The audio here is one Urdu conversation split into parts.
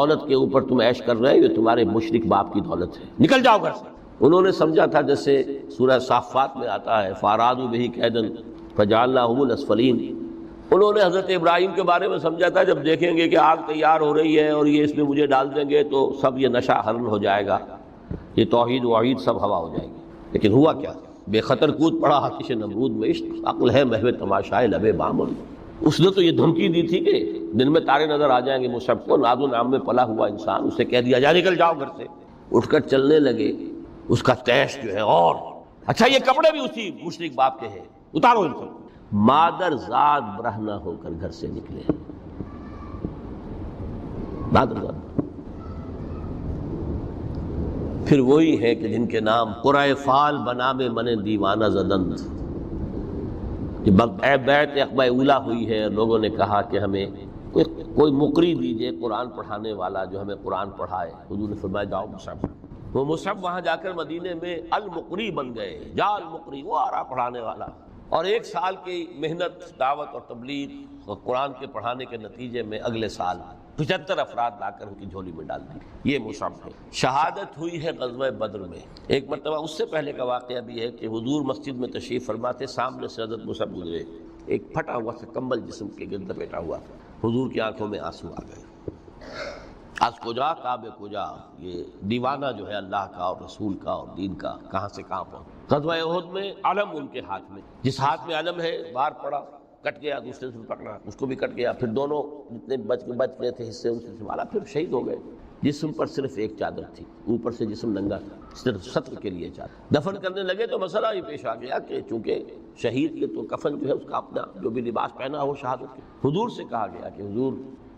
دولت کے اوپر تم عیش کر رہے ہو، یہ تمہارے مشرک باپ کی دولت ہے، نکل جاؤ گھر سے۔ انہوں نے سمجھا تھا جیسے سورہ صافات میں آتا ہے فَأَرَادُوا بِهِ كَيْدًا فَجَعَلْنَاهُمُ الْأَسْفَلِينَ۔ انہوں نے حضرت ابراہیم کے بارے میں سمجھا تھا جب دیکھیں گے کہ آگ تیار ہو رہی ہے اور یہ اس میں مجھے ڈال دیں گے تو سب یہ نشہ حرن ہو جائے گا، یہ توحید وحید سب ہوا ہو جائے گی۔ لیکن ہوا کیا؟ بے خطر کود پڑا آتش نمرود میں، عشق عقل ہے محو تماشائے لب بامل۔ اس نے تو یہ دھمکی دی تھی کہ دن میں تارے نظر آ جائیں گے مصحف کو، ناز و نام میں پلا ہوا انسان، اسے کہہ دیا جا نکل جاؤ گھر سے۔ اٹھ کر چلنے لگے، اس کا تیش جو ہے اور اچھا یہ کپڑے بھی اسی مشرک باپ کے ہیں، اتارو ان کو۔ مادر ذات برہنہ ہو کر گھر سے نکلے، مادر ذات۔ پھر وہی ہے کہ جن کے نام قرائے فال بنام من دیوانہ زدند، اے بیعت عقبہ اولا ہوئی ہے، لوگوں نے کہا کہ ہمیں کوئی مقری دیجئے قرآن پڑھانے والا جو ہمیں قرآن پڑھائے۔ حضور نے فرمایا جاؤ مصحف۔ وہ مصحف وہاں جا کر مدینے میں المقری بن گئے، جا المقری، وہ آ رہا پڑھانے والا۔ اور 1 سال کی محنت دعوت اور تبلیغ اور قرآن کے پڑھانے کے نتیجے میں اگلے سال 75 افراد لا کر ان کی جھولی میں ڈال دی۔ یہ مصحف ہے۔ شہادت ہوئی ہے غزوہ بدر میں۔ ایک مرتبہ اس سے پہلے کا واقعہ بھی ہے کہ حضور مسجد میں تشریف فرماتے، سامنے سے حضرت مصعب گزرے، ایک پھٹا ہوا سا کمبل جسم کے گرد لپیٹا ہوا، حضور کی آنکھوں میں آنسو آ گئے۔ از کجا کعبے کجا، یہ دیوانہ جو ہے اللہ کا اور رسول کا اور دین کا کہاں سے کہاں پہنچ۔ غزوہ احد میں علم ان کے ہاتھ میں، جس ہاتھ میں علم ہے بار پڑا، کٹ گیا، دوسرے سے پکڑا، اس کو بھی کٹ گیا، پھر دونوں جتنے بچ گئے تھے حصے ان سے سنبھالا، پھر شہید ہو گئے۔ جسم پر صرف ایک چادر تھی، اوپر سے جسم ننگا تھا، صرف ستر کے لیے چادر۔ دفن کرنے لگے تو مسئلہ ہی پیش آ گیا کہ چونکہ شہید کے تو کفن جو ہے اس کا اپنا جو بھی لباس پہنا ہو شہادت کے، حضور سے کہا گیا کہ حضور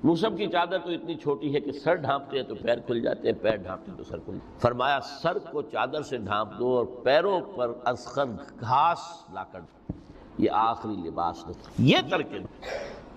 مصعب کی چادر تو اتنی چھوٹی ہے کہ سر ڈھانپتے ہیں تو پیر کھل جاتے ہیں، پیر ڈھانپتے ہیں تو سر کھل جاتے ہیں۔ فرمایا سر کو چادر سے ڈھانپ دو اور پیروں پر اذخر گھاس لا کر دو، یہ آخری لباس نہیں۔ یہ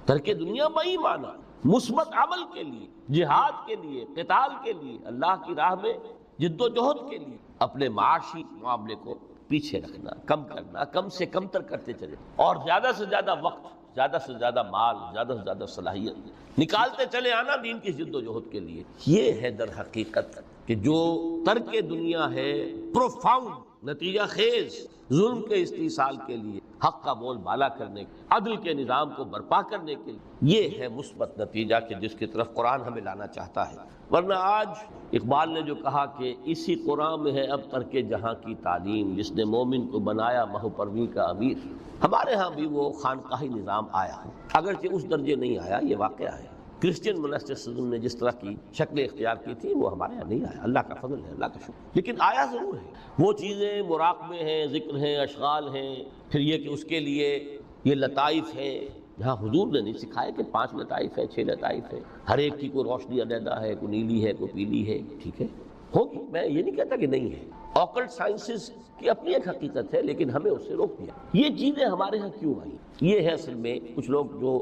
ترک دنیا میں ہی مانا مثبت عمل کے لیے، جہاد کے لیے، قتال کے لیے، اللہ کی راہ میں جد و جہد کے لیے، اپنے معاشی معاملے کو پیچھے رکھنا، کم کرنا، کم سے کم تر کرتے چلے، اور زیادہ سے زیادہ وقت، زیادہ سے زیادہ مال، زیادہ سے زیادہ صلاحیت نکالتے چلے آنا دین کی جد و جہد کے لیے۔ یہ ہے در حقیقت کہ جو ترک دنیا ہے پروفاؤنڈ، نتیجہ خیز ظلم کے استحصال کے لیے، حق کا بول بالا کرنے، عدل کے نظام کو برپا کرنے کے لیے، یہ ہے مثبت نتیجہ کہ جس کی طرف قرآن ہمیں لانا چاہتا ہے۔ ورنہ آج اقبال نے جو کہا کہ اسی قرآن میں ہے اب ترک جہاں کی تعلیم، جس نے مومن کو بنایا مہو پرویں کا امیر۔ ہمارے ہاں بھی وہ خانقاہی نظام آیا، اگرچہ اس درجے نہیں آیا، یہ واقعہ ہے۔ کرسچین منسٹرزم نے جس طرح کی شکلیں اختیار کی تھی وہ ہمارے یہاں نہیں آیا، اللہ کا فضل ہے، اللہ کا شکر، لیکن آیا ضرور ہے۔ وہ چیزیں مراقبے ہیں، ذکر ہیں، اشغال ہیں، پھر یہ کہ اس کے لیے یہ لطائف ہے، جہاں حضور نے نہیں سکھایا کہ 5 لطائف ہے، 6 لطائف ہے، ہر ایک کی کوئی روشنی علیحدہ ہے، کوئی نیلی ہے، کوئی پیلی ہے، ٹھیک ہے، ہوگی، میں یہ نہیں کہتا کہ نہیں ہے۔ آکلٹ سائنسز کی اپنی ایک حقیقت ہے، لیکن ہمیں اس سے روک دیا۔ یہ چیزیں ہمارے ہاں کیوں آئی؟ یہ ہے اصل میں کچھ لوگ جو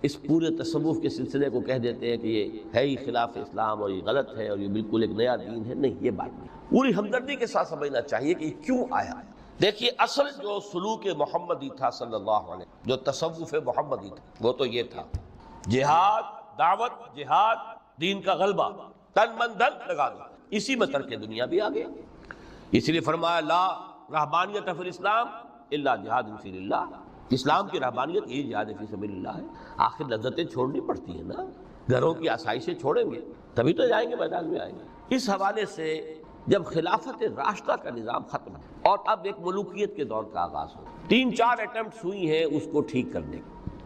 اس پورے تصوف کے سلسلے کو کہہ دیتے ہیں کہ یہ ہے ہی خلاف اسلام اور یہ غلط ہے اور یہ بالکل ایک نیا دین ہے۔ نہیں، یہ بات نہیں، پوری ہمدردی کے ساتھ سمجھنا چاہیے کہ یہ کیوں آیا۔ دیکھیے اصل جو سلوک محمدی تھا صلی اللہ علیہ وسلم، جو تصوف محمدی تھا، وہ تو یہ تھا جہاد، دعوت، جہاد، دین کا غلبہ، تن من دھن لگا دو، اسی میں ترک دنیا بھی آ گیا۔ اس لیے فرمایا لا رہبانیت فی الاسلام الا جہاد فی اللہ، اسلام کی رہبانیت یہ جہاد فی سبیل اللہ ہے۔ آخر لذتیں چھوڑنی پڑتی ہیں نا، گھروں کی آسائشیں چھوڑیں گے تبھی تو جائیں گے، میدان میں آئیں گے۔ اس حوالے سے جب خلافت راشدہ کا نظام ختم ہے اور اب ایک ملوکیت کے دور کا آغاز ہو، 3-4 اٹیمپٹس ہوئی ہیں اس کو ٹھیک کرنے کی۔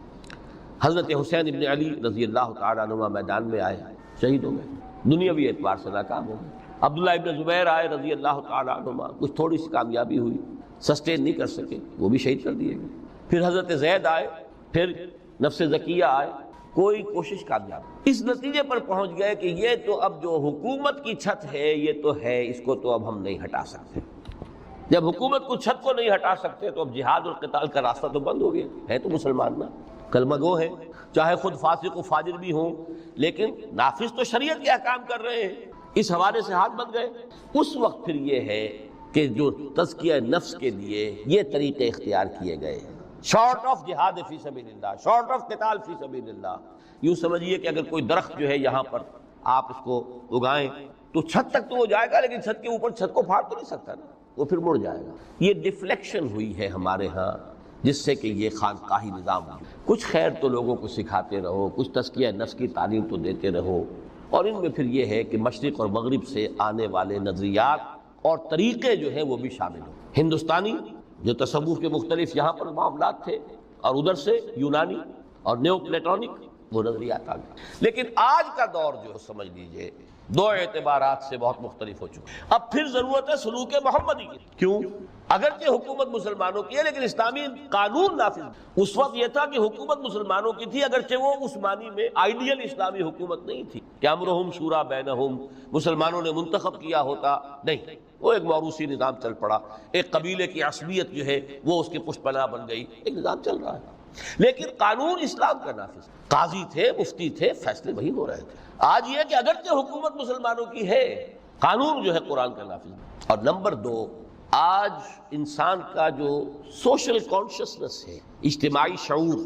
حضرت حسین ابن علی رضی اللہ تعالیٰ عنہ میدان میں آئے، شہید ہو گئے، دنیاوی اعتبار سے ناکام ہو گئے۔ عبداللہ ابن زبیر آئے رضی اللہ تعالیٰ عنہ، کچھ تھوڑی سی کامیابی ہوئی، سسٹین نہیں کر سکے، وہ بھی شہید کر دیے گئے۔ پھر حضرت زید آئے، پھر نفس زکیہ آئے، کوئی کوشش کامیاب۔ اس نتیجے پر پہنچ گئے کہ یہ تو اب جو حکومت کی چھت ہے یہ تو ہے، اس کو تو اب ہم نہیں ہٹا سکتے۔ جب حکومت کو چھت کو نہیں ہٹا سکتے تو اب جہاد اور قتال کا راستہ تو بند ہو گیا ہے۔ تو مسلمان نا کلمہ گو ہیں، چاہے خود فاسق و فاجر بھی ہوں، لیکن نافذ تو شریعت کے احکام کر رہے ہیں، اس حوالے سے ہاتھ بن گئے۔ اس وقت پھر یہ ہے کہ جو تزکیہ نفس کے لیے یہ طریقے اختیار کیے گئے، شارٹ آف جہاد فی سبیل اللہ، شارٹ آف قتال فی سبیل اللہ۔ یوں سمجھیے کہ اگر کوئی درخت جو ہے یہاں پر آپ اس کو اگائیں تو چھت تک تو وہ جائے گا، لیکن چھت کے اوپر چھت کو پھاڑ تو نہیں سکتا نا، وہ پھر مڑ جائے گا۔ یہ ڈیفلیکشن ہوئی ہے ہمارے ہاں، جس سے کہ یہ خانقاہی نظام ہو۔ کچھ خیر تو لوگوں کو سکھاتے رہو، کچھ تزکیہ نفس کی تعلیم تو دیتے رہو، اور ان میں پھر یہ ہے کہ مشرق اور مغرب سے آنے والے نظریات اور طریقے جو ہیں وہ بھی شامل ہوں۔ ہندوستانی جو تصوف کے مختلف یہاں پر معاملات تھے، اور ادھر سے یونانی اور نیو پلیٹونک وہ نظریات آ گئے۔ لیکن آج کا دور جو سمجھ لیجئے دو اعتبارات سے بہت مختلف ہو چکا ہے۔ اب پھر ضرورت ہے سلوک محمدی کی۔ کیوں؟ اگرچہ حکومت مسلمانوں کی ہے، لیکن اسلامی قانون نافذ۔ اس وقت یہ تھا کہ حکومت مسلمانوں کی تھی، اگرچہ وہ اس معنی میں آئیڈیل اسلامی حکومت نہیں تھی کہ امرہم شورا بینہم، مسلمانوں نے منتخب کیا ہوتا، نہیں، وہ ایک موروثی نظام چل پڑا، ایک قبیلے کی عصبیت جو ہے وہ اس کی پشت پناہ بن گئی، ایک نظام چل رہا ہے، لیکن قانون اسلام کا نافذ۔ قاضی تھے، مفتی تھے، فیصلے وہی ہو رہے تھے۔ آج یہ کہ اگرچہ حکومت مسلمانوں کی ہے، قانون جو ہے قرآن کا نافذ۔ اور نمبر دو، آج انسان کا جو سوشل کانشسنس ہے، اجتماعی شعور،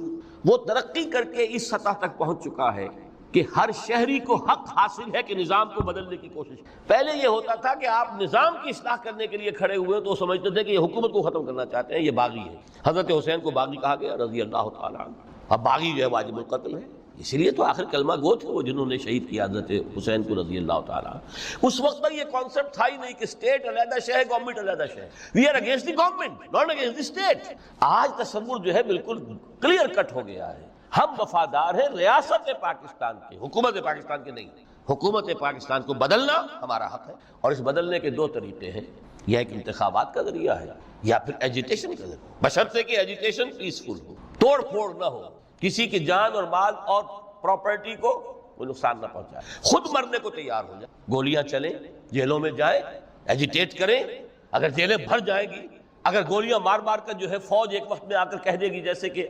وہ ترقی کر کے اس سطح تک پہنچ چکا ہے کہ ہر شہری کو حق حاصل ہے کہ نظام کو بدلنے کی کوشش۔ پہلے یہ ہوتا تھا کہ آپ نظام کی اصلاح کرنے کے لیے کھڑے ہوئے تو سمجھتے تھے کہ یہ حکومت کو ختم کرنا چاہتے ہیں، یہ باغی ہے۔ حضرت حسین کو باغی کہا گیا رضی اللہ تعالیٰ عنہ۔ اب باغی جو ہے واجب القتل ہے، اسی لیے تو آخر کلمہ گو تھے وہ جنہوں نے شہید کیا حضرت حسین کو رضی اللہ تعالیٰ عنہ۔ اس وقت پر یہ کانسیپٹ تھا ہی نہیں کہ اسٹیٹ علیحدہ شے ہے، گورنمنٹ علیحدہ شے ہے۔ We are against the government, not against the state. آج تصور جو ہے بالکل کلیئر کٹ ہو گیا ہے۔ ہم وفادار ہیں ریاست پاکستان کے، حکومت پاکستان کے نہیں۔ حکومت پاکستان کو بدلنا ہمارا حق ہے، اور اس بدلنے کے دو طریقے ہیں، یا ایک انتخابات کا ذریعہ ہے یا پھر ایجیٹیشن کا ذریعہ، بشرطے کہ ایجیٹیشن پیسفل ہو، توڑ پھوڑ نہ ہو، کسی کی جان اور مال اور پراپرٹی کو کوئی نقصان نہ پہنچائے، خود مرنے کو تیار ہو جائے، گولیاں چلیں، جیلوں میں جائیں، ایجیٹیٹ کریں، اگر جیلیں بھر جائیں گی، اگر گولیاں مار مار کر جو ہے فوج ایک وقت میں آ کر کہہ دے گی، جیسے کہ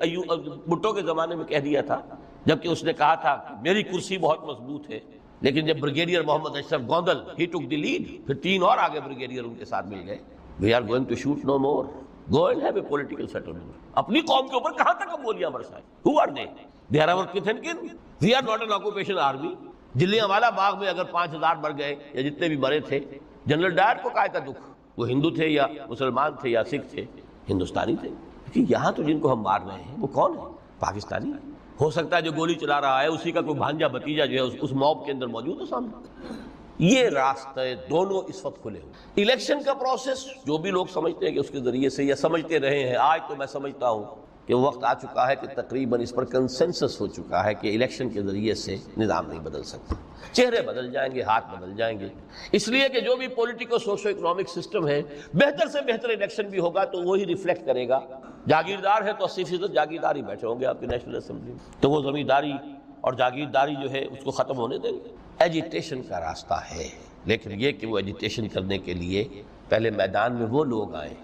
بھٹو کے زمانے میں کہہ دیا تھا، جبکہ اس نے کہا تھا کہ میری کرسی بہت مضبوط ہے، لیکن جب بریگیڈیئر محمد اشرف گوندل ہی ٹک دی لیڈ، پھر 3 اور آگے بریگیڈیئر ان کے ساتھ مل گئے، we are going to shoot no more, go and have a political settlement. اپنی قوم کے اوپر کہاں تک ہم گولیاں برسائیں؟ Who are they? They are our kith and kin, we are not an occupation army. Jallianwala Bagh میں اگر 5000 مر گئے یا جتنے بھی مرے تھے، جنرل ڈائر کو کائے کا دکھ، وہ ہندو تھے یا مسلمان تھے یا سکھ تھے، ہندوستانی تھے۔ لیکن یہاں تو جن کو ہم مار رہے ہیں وہ کون ہے؟ پاکستانی۔ ہو سکتا ہے جو گولی چلا رہا ہے اسی کا کوئی بھانجا بتیجا جو ہے اس موب کے اندر موجود ہے سامنے۔ یہ راستے دونوں اس وقت کھلے ہوئے۔ الیکشن کا پروسیس جو بھی لوگ سمجھتے ہیں کہ اس کے ذریعے سے یا سمجھتے رہے ہیں، آج تو میں سمجھتا ہوں کہ وقت آ چکا ہے کہ تقریباً اس پر کنسنسس ہو چکا ہے کہ الیکشن کے ذریعے سے نظام نہیں بدل سکتا۔ چہرے بدل جائیں گے، ہاتھ بدل جائیں گے، اس لیے کہ جو بھی پولیٹیکل سوشو اکنامک سسٹم ہے، بہتر سے بہتر الیکشن بھی ہوگا تو وہی ریفلیکٹ کرے گا۔ جاگیردار ہے تو 80% جاگیردار ہی بیٹھے ہوں گے آپ کی نیشنل اسمبلی میں، تو وہ زمینداری اور جاگیرداری جو ہے اس کو ختم ہونے دیں گے۔ ایجیٹیشن کا راستہ ہے، لیکن یہ کہ وہ ایجیٹیشن کرنے کے لیے پہلے میدان میں وہ لوگ آئیں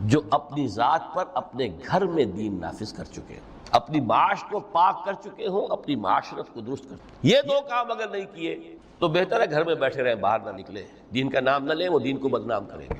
جو اپنی ذات پر اپنے گھر میں دین نافذ کر چکے ہیں، اپنی معاش کو پاک کر چکے ہوں، اپنی معاشرت کو درست کر چکے ہیں۔ یہ دو کام اگر نہیں کیے تو بہتر ہے گھر میں بیٹھے رہیں، باہر نہ نکلیں، دین کا نام نہ لیں، وہ دین کو بدنام کریں گے۔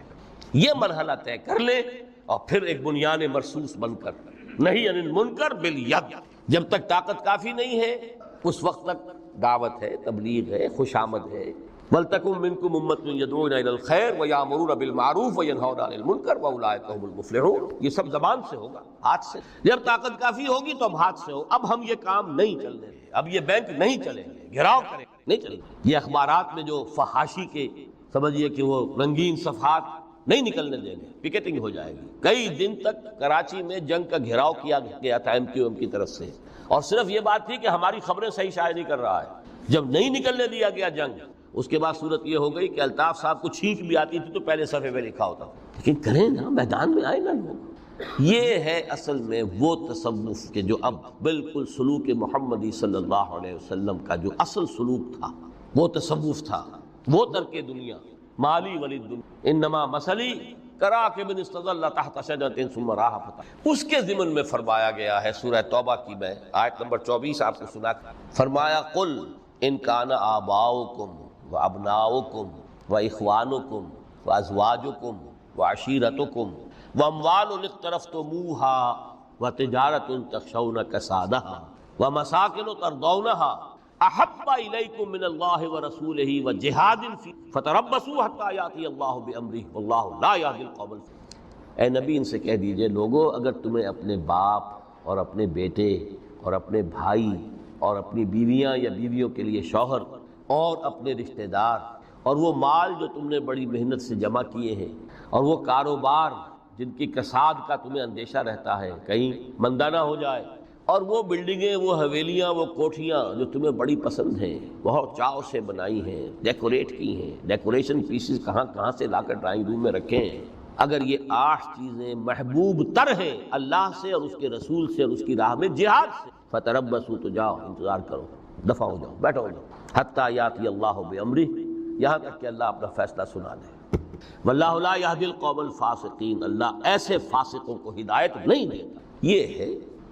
یہ مرحلہ طے کر لیں اور پھر ایک بنیان مرصوص بن کر، نہیں عن المنکر بالید، جب تک طاقت کافی نہیں ہے اس وقت تک دعوت ہے، تبلیغ ہے، خوشامد ہے۔ وَلْتَكُن مِّنكُمْ أُمَّةٌ يَدْعُونَ إِلَى الْخَيْرِ وَيَأْمُرُونَ بِالْمَعْرُوفِ وَيَنْهَوْنَ عَنِ الْمُنكَرِ وَأُولَٰئِكَ هُمُ الْمُفْلِحُونَ۔ یہ سب زبان سے ہوگا، ہاتھ سے۔ جب طاقت کافی ہوگی تو اب ہاتھ سے ہو۔ اب ہم یہ کام نہیں چلنے دیں، اب یہ بینک نہیں چلیں گے، گھراؤ کریں گے، نہیں چلیں گے۔ یہ اخبارات میں جو فحاشی کے سمجھیے کہ وہ رنگین صفحات نہیں نکلنے دیں گے، پکیٹنگ ہو جائے گی۔ کئی دن تک کراچی میں جنگ کا گھیراؤ کیا گیا تھا MQM کی طرف سے، اور صرف یہ بات تھی کہ ہماری خبریں صحیح شائع نہیں کر رہا ہے۔ جب نہیں نکلنے دیا گیا جنگ، اس کے بعد صورت یہ ہو گئی کہ الطاف صاحب کو چھینک بھی آتی تھی تو پہلے صفحے پہ لکھا ہوتا، لیکن کریں نا، میدان میں آئے نا لوگ۔ یہ ہے اصل میں وہ تصوف کہ جو اب بالکل سلوک محمدی صلی اللہ علیہ وسلم کا جو اصل سلوک تھا، وہ تصوف تھا، وہ ترک دنیا، مالی ولی دنیا انما مثلی کراکب استظل تحت شجرۃ ثم راح فتح۔ اس کے ضمن میں فرمایا گیا ہے سورہ توبہ کی میں آیت نمبر 24 آپ کو سنا، فرمایا قل ان کان آباؤکم وابناؤکم واخوانکم وازواجکم وعشیرتکم واموال اقترفتموها وتجارۃ تخشون کسادها ومساکن ترضونها احب الیکم من اللہ ورسولہ وجہاد فی فتربصوا حتی یاتی اللہ بامرہ واللہ لا یہدی القوم الفاسقین۔ اے نبی ان سے کہہ دیجئے لوگو اگر تمہیں اپنے باپ اور اپنے بیٹے اور اپنے بھائی اور اپنی بیویاں یا بیویوں کے لیے شوہر اور اپنے رشتہ دار اور وہ مال جو تم نے بڑی محنت سے جمع کیے ہیں اور وہ کاروبار جن کی کساد کا تمہیں اندیشہ رہتا ہے کہیں مندہ نہ ہو جائے، اور وہ بلڈنگیں، وہ حویلیاں، وہ کوٹھیاں جو تمہیں بڑی پسند ہیں، بہت چاؤ سے بنائی ہیں، ڈیکوریٹ کی ہیں، ڈیکوریشن پیسز کہاں کہاں سے لا کر ڈرائنگ روم میں رکھے ہیں، اگر یہ 8 چیزیں محبوب تر ہیں اللہ سے اور اس کے رسول سے اور اس کی راہ میں جہاد سے، فتربصوا تو جاؤ انتظار کرو، دفع ہو جاؤ، بیٹھو ہو جاؤ، حتی یاتی اللہ بامرہ، یہاں تک کہ اللہ اپنا فیصلہ سنا دے۔ واللہ لا یہدی القوم الفاسقین، اللہ ایسے فاسقوں کو ہدایت نہیں دیتا۔ یہ ہے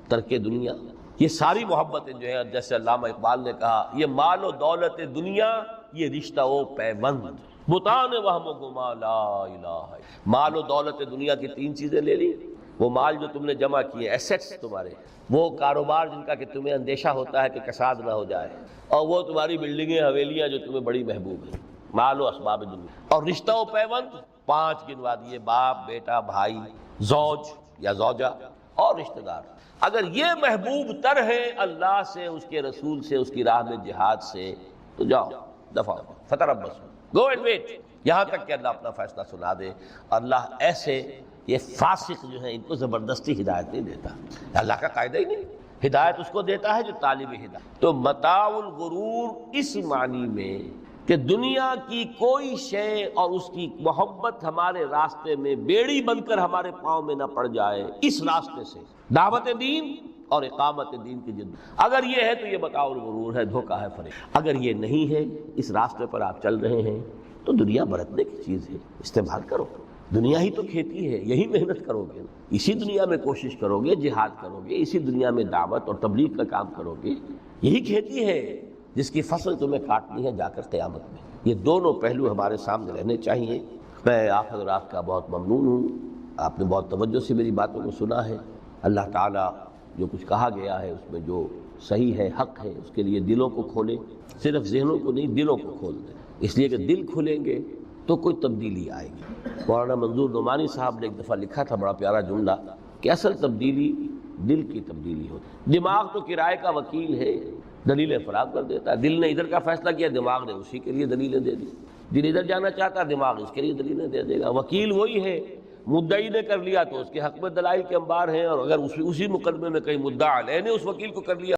ترک دنیا۔ یہ ساری محبتیں جو ہیں جیسے علامہ اقبال نے کہا، یہ مال و دولت دنیا، یہ رشتہ و پیوند، بتان وہم و گما لا الہ۔ مال و دولت دنیا کی 3 چیزیں لے لی، وہ مال جو تم نے جمع کیے، ایسیٹس تمہارے، وہ کاروبار جن کا کہ تمہیں اندیشہ ہوتا ہے کہ کساد نہ ہو جائے، اور وہ تمہاری بلڈنگیں حویلیاں جو تمہیں بڑی محبوب ہیں، مال و اسباب دنیا، اور رشتہ و پیوند 5 گنوا دیے، باپ، بیٹا، بھائی، زوج یا زوجہ اور رشتہ دار۔ اگر یہ محبوب تر ہے اللہ سے، اس کے رسول سے، اس کی راہ میں جہاد سے، تو جاؤ دفع ہو، فتربصوا، گو اینڈ ویٹ، یہاں تک کہ اللہ اپنا فیصلہ سنا دے۔ اللہ ایسے یہ فاسق جو ہیں ان کو زبردستی ہدایت نہیں دیتا، اللہ کا قاعدہ ہی نہیں، ہدایت اس کو دیتا ہے جو طالب ہدایت۔ تو متاع الغرور اس معنی میں کہ دنیا کی کوئی شے اور اس کی محبت ہمارے راستے میں بیڑی بن کر ہمارے پاؤں میں نہ پڑ جائے، اس راستے سے دعوت دین اور اقامت دین کی جد، اگر یہ ہے تو یہ متاع الغرور ہے، دھوکہ ہے، فریب۔ اگر یہ نہیں ہے، اس راستے پر آپ چل رہے ہیں، تو دنیا برتنے کی چیز ہے، استعمال کرو، دنیا ہی تو کھیتی ہے، یہی محنت کرو گے، اسی دنیا میں کوشش کرو گے، جہاد کرو گے، اسی دنیا میں دعوت اور تبلیغ کا کام کرو گے، یہی کھیتی ہے جس کی فصل تمہیں کاٹنی ہے جا کر قیامت میں۔ یہ دونوں پہلو ہمارے سامنے رہنے چاہیے۔ میں آپ حضرات کا بہت ممنون ہوں، آپ نے بہت توجہ سے میری باتوں کو سنا ہے۔ اللہ تعالیٰ جو کچھ کہا گیا ہے اس میں جو صحیح ہے، حق ہے، اس کے لیے دلوں کو کھولے، صرف ذہنوں کو نہیں، دلوں کو کھول دیں، اس لیے کہ دل کھلیں گے تو کوئی تبدیلی آئے گی۔ مولانا منظور نعمانی صاحب نے ایک دفعہ لکھا تھا بڑا پیارا جملہ کہ اصل تبدیلی دل کی تبدیلی ہوتی، دماغ تو کرائے کا وکیل ہے، دلیلیں فراہم کر دیتا ہے، دل نے ادھر کا فیصلہ کیا، دماغ نے اسی کے لیے دلیلیں دے دی، دل ادھر جانا چاہتا ہے، دماغ اس کے لیے دلیلیں دے دے گا، وکیل وہی ہے، مدعی نے کر لیا تو اس کے حق میں دلائل کے انبار ہیں، اور اگر اسی مقدمے میں کہیں مدعا علیہ نے اس وکیل کو کر لیا